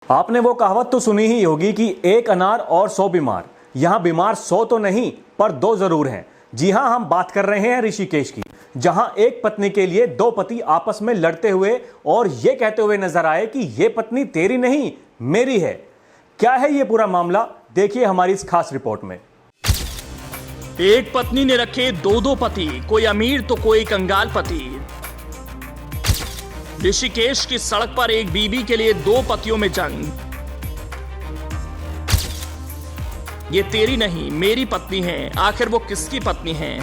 आपने वो कहावत तो सुनी ही होगी कि एक अनार और 100 बीमार। यहां बीमार 100 तो नहीं पर 2 जरूर हैं। जी हां, हम बात कर रहे हैं ऋषिकेश की, जहां एक पत्नी के लिए 2 पति आपस में लड़ते हुए और यह कहते हुए नजर आए कि यह पत्नी तेरी नहीं मेरी है। क्या है यह पूरा मामला, देखिए हमारी इस खास रिपोर्ट में। एक पत्नी ने रखे 2 पति, कोई अमीर तो कोई कंगाल पति। ऋषिकेश की सड़क पर एक बीवी के लिए 2 पतियों में जंग। ये तेरी नहीं मेरी पत्नी है, आखिर वो किसकी पत्नी है?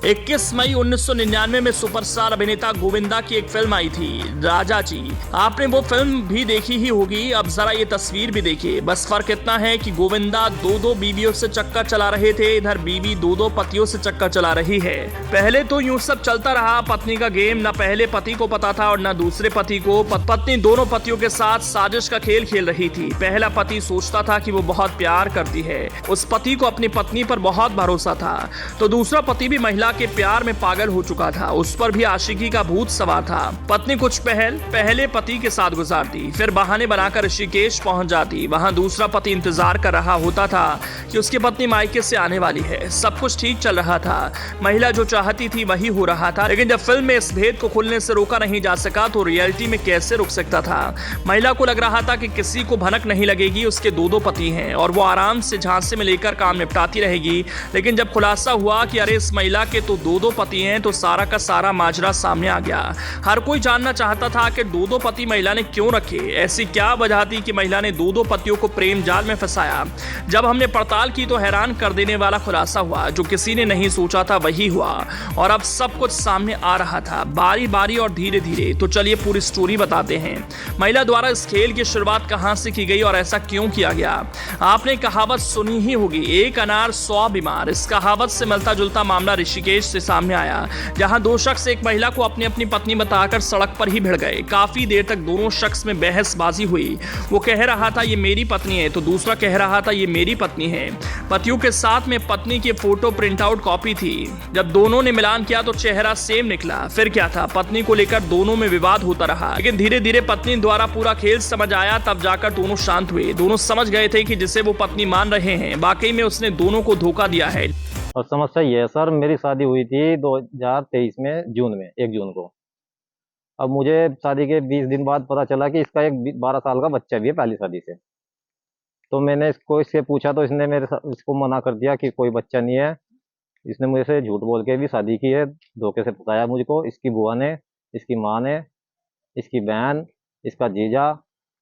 21 मई 1999 में सुपरस्टार अभिनेता गोविंदा की एक फिल्म आई थी, राजा जी। आपने वो फिल्म भी देखी ही होगी। अब जरा ये तस्वीर भी देखिए। बस फर्क इतना है कि गोविंदा 2 बीवियों से चक्कर चला रहे थे, इधर बीवी 2 पतियों से चक्कर चला रही है। पहले तो यूं सब चलता रहा पत्नी का गेम। न पहले पति को पता था और न दूसरे पति को। पत्नी दोनों पतियों के साथ साजिश का खेल खेल रही थी। पहला पति सोचता था कि वो बहुत प्यार करती है, उस पति को अपनी पत्नी पर बहुत भरोसा था। तो दूसरा पति भी महिला के प्यार में पागल हो चुका था, उस पर भी आशिकी का भूत सवार था। पत्नी कुछ पहले पति के साथ गुजारती, फिर बहाने बनाकर ऋषिकेश पहुंच जाती। वहां दूसरा पति इंतजार कर रहा होता था कि उसकी पत्नी मायके से आने वाली है। सब कुछ ठीक चल रहा था, महिला जो चाहती थी वही हो रहा था। लेकिन जब फिल्म में इस भेद को खुलने से रोका नहीं जा सका तो रियलिटी में कैसे रुक सकता था? महिला को लग रहा था कि किसी को भनक नहीं लगेगी, उसके 2 पति हैं और वो आराम से झांसे में लेकर काम निपटाती रहेगी। लेकिन जब खुलासा हुआ कि अरे इस महिला के तो 2 पति हैं, तो सारा का सारा माजरा सामने आ गया। हर कोई जानना चाहता था कि 2 पति महिला ने क्यों रखे, ऐसी क्या वजह थी कि महिला ने 2 पतियों को प्रेम जाल में फंसाया। जब हमने पड़ताल की तो हैरान कर देने वाला खुलासा हुआ, जो किसी ने नहीं सोचा था वही हुआ और अब सब कुछ सामने आ रहा था, बारी बारी और धीरे धीरे। तो चलिए पूरी स्टोरी बताते हैं। महिला द्वारा इस खेल की शुरुआत कहां से की गई और ऐसा क्यों किया गया? आपने कहावत सुनी ही होगी, एक अनार 100 बीमार। इस कहावत से मिलता जुलता मामला ऋषिकेश से सामने आया, जहां 2 शख्स एक महिला को अपनी पत्नी बताकर सड़क पर ही भिड़ गए। काफी देर तक दोनों शख्स में बहसबाजी हुई। वो कह रहा था ये मेरी पत्नी है, तो दूसरा कह रहा था ये मेरी पत्नी है। पतियों के साथ में पत्नी की फोटो प्रिंट आउट कॉपी थी। जब दोनों ने मिलान किया तो चेहरा सेम निकला। फिर क्या था, पत्नी को लेकर दोनों में विवाद होता रहा। लेकिन धीरे धीरे पत्नी द्वारा पूरा खेल समझ आया, तब जाकर दोनों शांत हुए। दोनों समझ गए थे कि जिसे वो पत्नी मान रहे हैं वाकई में उसने दोनों को धोखा दिया है। और समस्या ये है सर, मेरी शादी हुई थी 2023 में जून में 1 जून को। अब मुझे शादी के 20 दिन बाद पता चला कि इसका एक 12 साल का बच्चा भी है पहली शादी से। तो मैंने इससे पूछा तो इसने इसको मना कर दिया कि कोई बच्चा नहीं है। इसने मुझे से झूठ बोल के भी शादी की है, धोखे से बताया मुझको। इसकी बुआ ने, इसकी माँ ने, इसकी बहन, इसका जीजा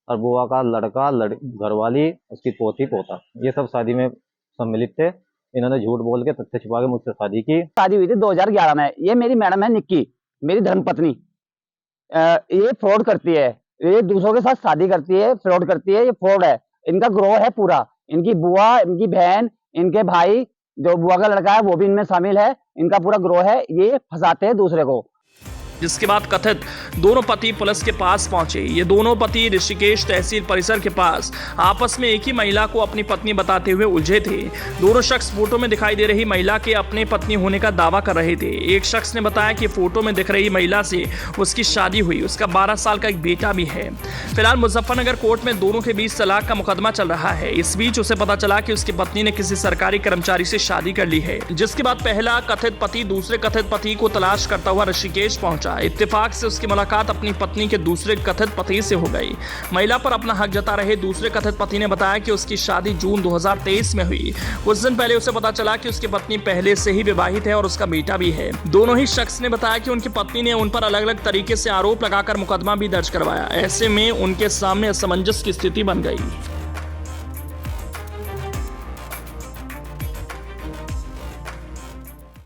और बुआ का लड़का, घरवाली, उसकी पोती पोता, ये सब शादी में सम्मिलित थे। इन्होंने झूठ बोल के तथ्य छुपा के मुझसे शादी की। शादी हुई थी 2011 में। ये मेरी मैडम है निक्की, मेरी धर्मपत्नी। ये फ्रॉड करती है, ये दूसरों के साथ शादी करती है, फ्रॉड करती है। ये फ्रॉड है, इनका ग्रोह है पूरा। इनकी बुआ, इनकी बहन, इनके भाई, जो बुआ का लड़का है वो भी इनमें शामिल है। इनका पूरा ग्रोह है, ये फंसाते हैं दूसरे को। जिसके बाद कथित 2 पति पुलिस के पास पहुंचे। ये 2 पति ऋषिकेश तहसील परिसर के पास आपस में एक ही महिला को अपनी पत्नी बताते हुए उलझे थे। दोनों शख्स फोटो में दिखाई दे रही महिला के अपने पत्नी होने का दावा कर रहे थे। एक शख्स ने बताया कि फोटो में दिख रही महिला से उसकी शादी हुई, उसका 12 साल का एक बेटा भी है। फिलहाल मुजफ्फरनगर कोर्ट में दोनों के बीच तलाक का मुकदमा चल रहा है। इस बीच उसे पता चला कि उसकी पत्नी ने किसी सरकारी कर्मचारी से शादी कर ली है, जिसके बाद पहला कथित पति दूसरे कथित पति को तलाश करता हुआ ऋषिकेश पहुंचा। इत्तेफाक से उसकी मुलाकात अपनी पत्नी के दूसरे कथित पति से हो गई। महिला पर अपना हक जता रहे दूसरे कथित पति ने बताया कि उसकी शादी जून 2023 में हुई। कुछ दिन पहले उसे पता चला कि उसकी पत्नी पहले से ही विवाहित है और उसका बेटा भी है। दोनों ही शख्स ने बताया कि उनकी पत्नी ने उन पर अलग अलग तरीके से आरोप लगाकर मुकदमा भी दर्ज करवाया। ऐसे में उनके सामने असमंजस की स्थिति बन गई।